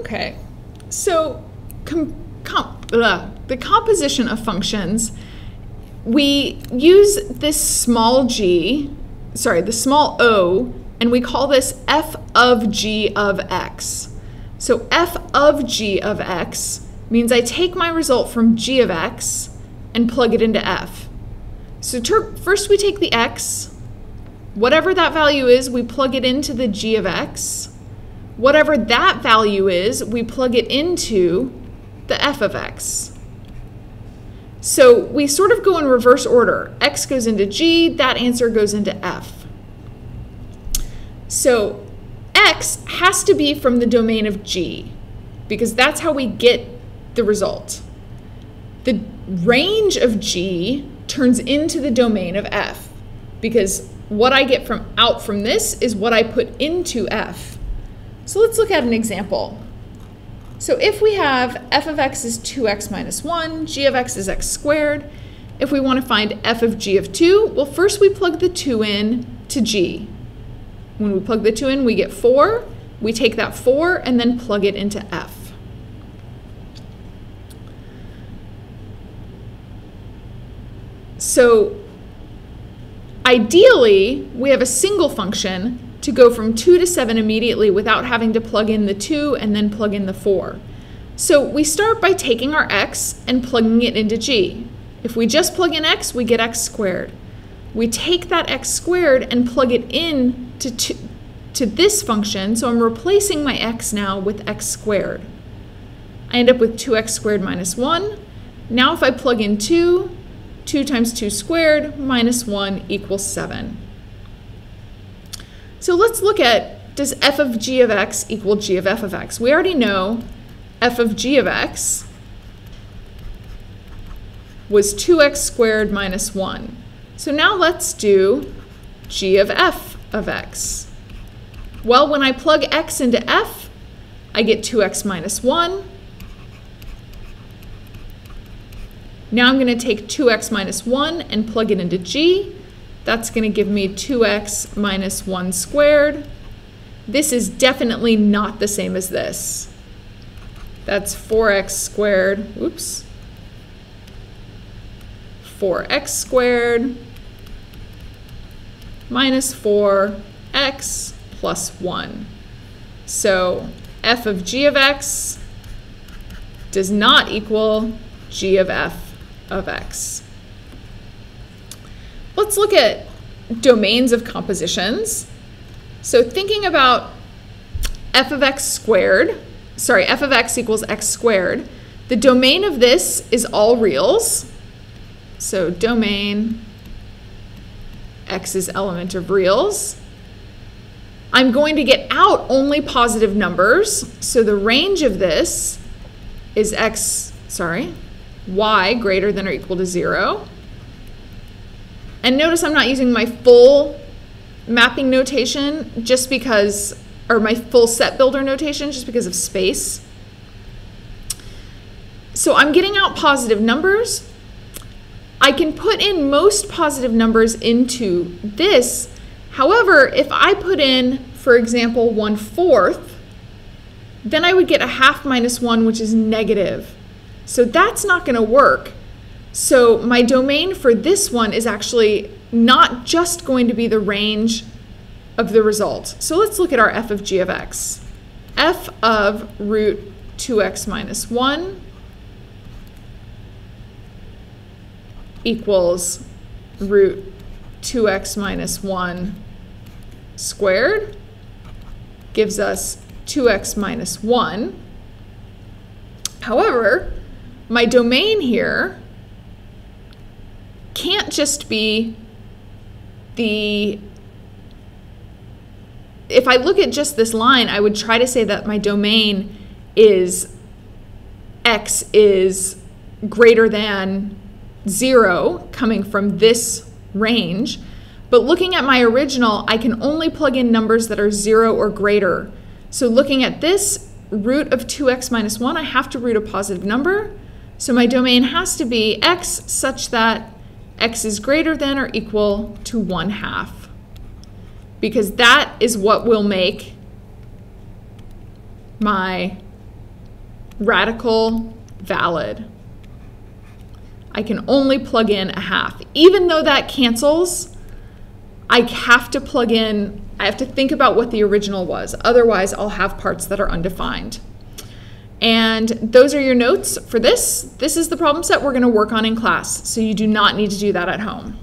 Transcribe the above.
Okay, so the composition of functions, we use this small the small o, and we call this f of g of x. So f of g of x means I take my result from g of x and plug it into f. So first we take the x, whatever that value is, we plug it into the g of x. Whatever that value is, we plug it into the f of x. So we sort of go in reverse order. X goes into g, that answer goes into f. So x has to be from the domain of g, because that's how we get the result. The range of g turns into the domain of f, because what I get out from this is what I put into f. So let's look at an example. So if we have f of x is 2x minus 1, g of x is x squared. If we want to find f of g of 2, well, first we plug the 2 in to g. When we plug the 2 in, we get 4. We take that 4 and then plug it into f. So ideally, we have a single function to go from 2 to 7 immediately without having to plug in the 2 and then plug in the 4. So we start by taking our x and plugging it into g. If we just plug in x, we get x squared. We take that x squared and plug it in to this function, so I'm replacing my x now with x squared. I end up with 2x squared minus 1. Now if I plug in 2, 2 times 2 squared minus 1 equals 7. So let's look at, does f of g of x equal g of f of x? We already know f of g of x was 2x squared minus 1. So now let's do g of f of x. Well, when I plug x into f, I get 2x minus 1. Now I'm going to take 2x minus 1 and plug it into g. That's going to give me 2x minus 1 squared. This is definitely not the same as this. That's 4x squared, oops, 4x squared minus 4x plus 1. So f of g of x does not equal g of f of x. Let's look at domains of compositions. So thinking about f of x equals x squared, the domain of this is all reals. So domain x is element of reals. I'm going to get out only positive numbers. So the range of this is y greater than or equal to 0. And notice I'm not using my full mapping notation just because, or my full set builder notation just because of space. So I'm getting out positive numbers. I can put in most positive numbers into this. However, if I put in, for example, 1/4, then I would get a half minus 1, which is negative. So that's not going to work. So my domain for this one is actually not just going to be the range of the result. So let's look at our f of g of x. F of root 2x minus 1 equals root 2x minus 1 squared, gives us 2x minus 1. However, my domain here can't just be if I look at just this line, I would try to say that my domain is x is greater than 0 coming from this range. But looking at my original, I can only plug in numbers that are 0 or greater. So looking at this root of 2x minus 1, I have to root a positive number. So my domain has to be x such that x is greater than or equal to 1/2, because that is what will make my radical valid. I can only plug in a half. Even though that cancels, I have to plug in, I have to think about what the original was. Otherwise, I'll have parts that are undefined. And those are your notes for this. This is the problem set we're going to work on in class, so you do not need to do that at home.